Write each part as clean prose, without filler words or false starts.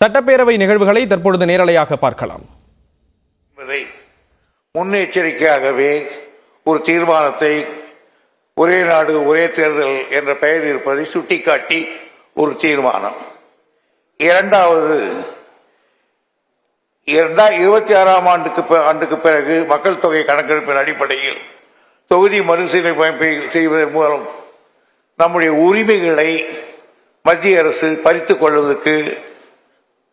சட்டப்பேரவை நிகழ்வுகளை தற்பொழுது நேரலையாக பார்க்கலாம். முன்னெச்சரிக்கையாகவே ஒரு தீர்மானத்தை ஒரே நாடு ஒரே தேர்தல் என்ற பெயர் இருப்பதை சுட்டிக்காட்டி ஒரு தீர்மானம். இரண்டாவது, 2026 ஆண்டுக்கு பிறகு மக்கள் தொகை கணக்கெடுப்பின் அடிப்படையில் தொகுதி மறுசீரமைப்பை செய்வதன் மூலம் நம்முடைய உரிமைகளை மத்திய அரசு பறித்துக் கொள்வதற்கு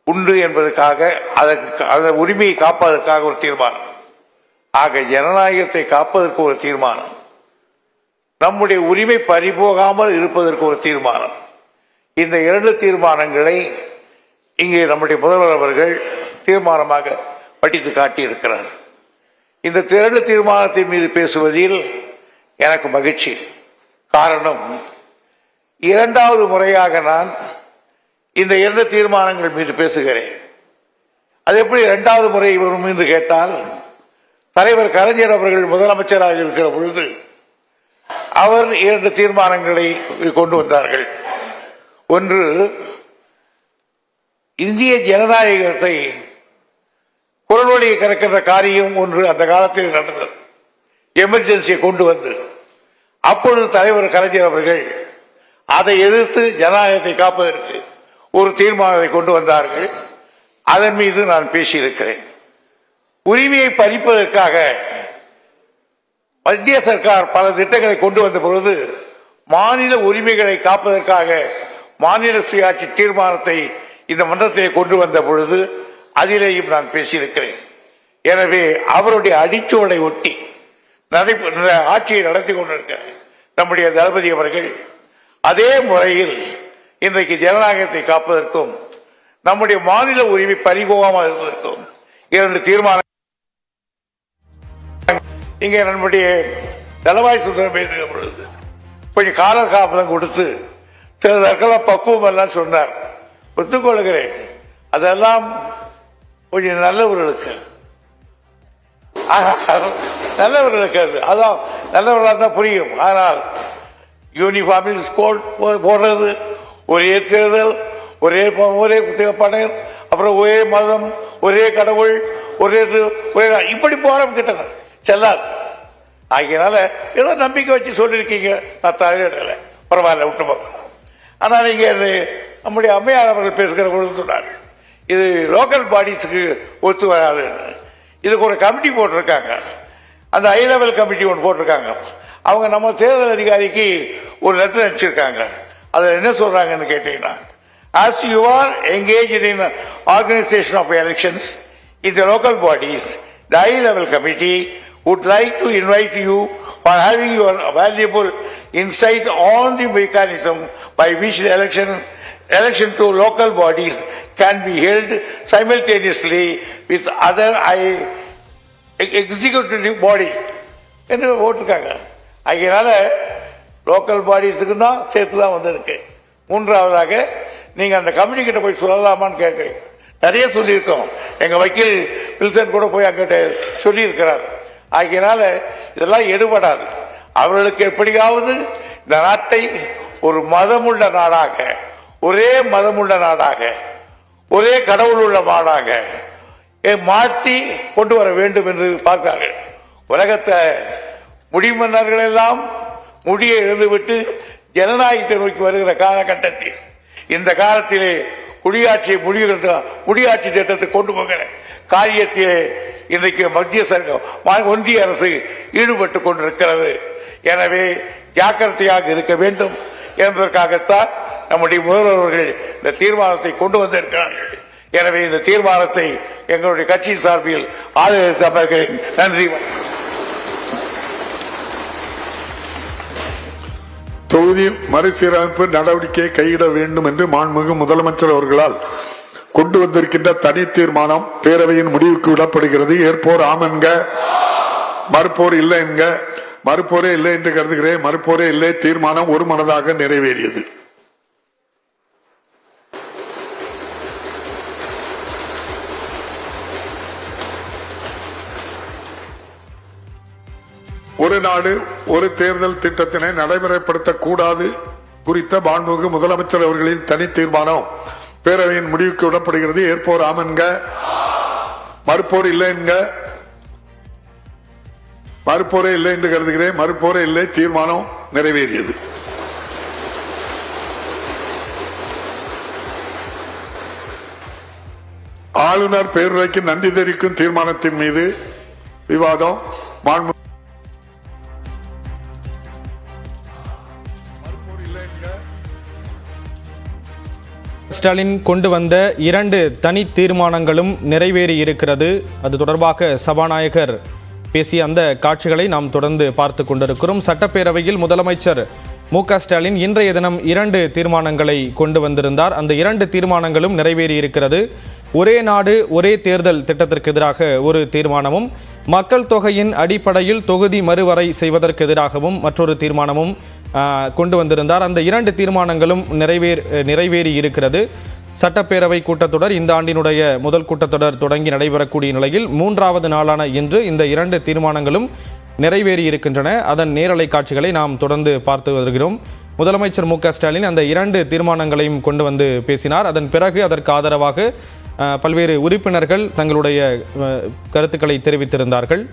உண்டு என்பதற்காக அந்த உரிமையை காப்பதற்காக ஒரு தீர்மானம். ஆக ஜனநாயகத்தை காப்பதற்கு ஒரு தீர்மானம், நம்முடைய உரிமை பறிபோகாமல் இருப்பதற்கு ஒரு தீர்மானம். இந்த இரண்டு தீர்மானங்களை இங்கே நம்முடைய முதல்வர் அவர்கள் தீர்மானமாக படித்து காட்டியிருக்கிறார். இந்த இரண்டு தீர்மானத்தின் மீது பேசுவதில் எனக்கு மகிழ்ச்சி. காரணம், இரண்டாவது முறையாக நான் இந்த இரண்டு தீர்மானங்கள் மீது பேசுகிறேன். அது எப்படி இரண்டாவது முறை வரும் என்று கேட்டால், தலைவர் கலைஞர் அவர்கள் முதலமைச்சராக இருக்கிற பொழுது அவர் இரண்டு தீர்மானங்களை கொண்டு வந்தார்கள். ஒன்று, இந்திய ஜனநாயகத்தை குரல் வழியை கறக்கின்ற காரியம் ஒன்று அந்த காலத்தில் நடந்தது. எமர்ஜென்சியை கொண்டு வந்து அப்பொழுது தலைவர் கலைஞர் அவர்கள் அதை எதிர்த்து ஜனநாயகத்தை காப்பதற்கு ஒரு தீர்மானத்தை கொண்டு வந்தார்கள். அதன் மீது நான் பேசியிருக்கிறேன். உரிமையை பறிப்பதற்காக மத்திய சர்க்கார் பல திட்டங்களை கொண்டு வந்த பொழுது மாநில உரிமைகளை காப்பதற்காக மாநில சுயாட்சி தீர்மானத்தை இந்த மன்றத்தை கொண்டு வந்த பொழுது அதிலேயும் நான் பேசியிருக்கிறேன். எனவே அவருடைய அடிச்சுவடை ஒட்டி ஆட்சியை நடத்தி கொண்டிருக்கிற நம்முடைய தளபதி அவர்கள் அதே முறையில் இன்றைக்கு ஜனநாயகத்தை காப்பதற்கும் நம்முடைய மாநில உரிமை பறிபோகாமல் இருப்பதற்கும் இரண்டு தீர்மானம். இங்கே நம்முடைய தளவாய் சுந்தரம் பேசுகிற பொழுது கொஞ்சம் கால காப்பதம் கொடுத்து சிலதற்கெல்லாம் பக்குவம் எல்லாம் சொன்னார். ஒத்துக்கொள்கிறேன், அதெல்லாம் கொஞ்சம் நல்லவர்களுக்கு அதான் நல்லவர்களாக தான் புரியும். ஆனால் யூனிஃபார்மில் ஸ்கோர் போடுறது, ஒரே தேர்தல், ஒரே படம், அப்புறம் ஒரே மதம், ஒரே கடவுள், ஒரே இப்படி போற கிட்ட செல்லாது. ஆகியனால ஏதோ நம்பிக்கை வச்சு சொல்லியிருக்கீங்க, நான் தலையிடல, பரவாயில்ல, விட்டு பார்க்கலாம். ஆனால் நீங்க நம்முடைய அம்மையார் அவர்கள் பேசுகிற பொழுது சொன்னார், இது லோக்கல் பாடிஸுக்கு ஒத்து வராது. இதுக்கு ஒரு கமிட்டி போட்டிருக்காங்க, அந்த ஹை லெவல் கமிட்டி ஒன்று போட்டிருக்காங்க. அவங்க நம்ம தேர்தல் அதிகாரிக்கு ஒரு லெட்டர் அனுப்பிச்சிருக்காங்க. அதில் என்ன சொல்றாங்கன்னு கேட்டீங்கன்னா, as you are engaged in organization of elections in the local bodies, the high level committee would like to invite you for having your valuable insight on the mechanism by which the election to local bodies can be held simultaneously with other executive bodies என்று போட்டிருக்காங்க. அதனால local பாடிஸுக்கு தான் சேர்த்து தான் வந்திருக்கு. மூன்றாவதாக, நீங்க அந்த கமிட்டி கிட்ட போய் சொல்லலாமான்னு கேட்குறீங்க. நிறைய சொல்லியிருக்கோம், எங்க வக்கீல் வில்சன் கூட போய் அங்கிட்ட சொல்லியிருக்கிறார். ஆகியனால இதெல்லாம் எடுபடாது. அவர்களுக்கு எப்படியாவது இந்த நாட்டை ஒரு மதமுள்ள நாடாக, ஒரே மதமுள்ள நாடாக, ஒரே கடவுள் உள்ள நாடாக மாற்றி கொண்டு வர வேண்டும் என்று பார்க்கிறார்கள். உலகத்தை முடிமன்னர்கள் எல்லாம் முடியை எழுந்துவிட்டு ஜனநாயகத்தை நோக்கி வருகிற காலகட்டத்தில், இந்த காலத்திலே குடியாட்சியை முடியாட்சி திட்டத்தை கொண்டு போகிற காரியத்திலே இன்றைக்கு மத்திய சர்க்கார், ஒன்றிய அரசு ஈடுபட்டு கொண்டிருக்கிறது. எனவே ஜாக்கிரதையாக இருக்க வேண்டும் என்பதற்காகத்தான் நம்முடைய முதல்வர்கள் இந்த தீர்மானத்தை கொண்டு வந்திருக்கிறார்கள். எனவே இந்த தீர்மானத்தை எங்களுடைய கட்சி சார்பில் ஆதரித்து அமர்கிறேன். நன்றி. தொகுதி மறுசீரமைப்பு நடவடிக்கையை கையிட வேண்டும் என்று மாண்புமிகு முதலமைச்சர் அவர்களால் கொண்டு வந்திருக்கின்ற தனி தீர்மானம் பேரவையின் முடிவுக்கு விடப்படுகிறது. ஏற்போர் ஆம் என்க, மறுப்போர் இல்லை என்க. மறுப்போரே இல்லை என்று கருதுகிறேன். மறுப்போரே இல்லை. தீர்மானம் ஒருமனதாக நிறைவேறியது. ஒரு நாடு ஒரு தேர்தல் திட்டத்தினை நடைமுறைப்படுத்தக்கூடாது குறித்த மாண்புமிகு முதலமைச்சர் அவர்களின் தனி தீர்மானம் பேரவையின் முடிவுக்கு விடப்படுகிறது. ஏற்போர் ஆம் என்க, மறுப்போர் இல்லை என்க. மறுப்போரே இல்லை என்று கருதுகிறேன். மறுப்போரே இல்லை. தீர்மானம் நிறைவேறியது. ஆளுநர் பேருரைக்கு நன்றி தெரிவிக்கும் தீர்மானத்தின் மீது விவாதம். ஸ்டாலின் கொண்டு வந்த 2 தனி தீர்மானங்களும் நிறைவேறி இருக்கிறது. அது தொடர்பாக சபாநாயகர் பேசிய அந்த காட்சிகளை நாம் தொடர்ந்து பார்த்து கொண்டிருக்கிறோம். சட்டப்பேரவையில் முதலமைச்சர் மு.க. ஸ்டாலின் இன்றைய தினம் 2 தீர்மானங்களை கொண்டு வந்திருந்தார். அந்த 2 தீர்மானங்களும் நிறைவேறி இருக்கிறது. ஒரே நாடு ஒரே தேர்தல் திட்டத்திற்கு எதிராக ஒரு தீர்மானமும், மக்கள் தொகையின் அடிப்படையில் தொகுதி மறுவரை செய்வதற்கு எதிராகவும் மற்றொரு தீர்மானமும் கொண்டு வந்திருந்தார். அந்த 2 தீர்மானங்களும் நிறைவேறி இருக்கிறது. சட்டப்பேரவை கூட்டத்தொடர் இந்த ஆண்டினுடைய முதல் கூட்டத்தொடர் தொடங்கி நடைபெறக்கூடிய நிலையில் 3வது நாளான இன்று இந்த 2 தீர்மானங்களும் நிறைவேறி இருக்கின்றன. அதன் நேரலை காட்சிகளை நாம் தொடர்ந்து பார்த்து வருகிறோம். முதலமைச்சர் மு.க. ஸ்டாலின் அந்த 2 தீர்மானங்களையும் கொண்டு வந்து பேசினார். அதன் பிறகு அதற்கு ஆதரவாக பல்வேறு உறுப்பினர்கள் தங்களுடைய கருத்துக்களை தெரிவித்திருந்தார்கள்.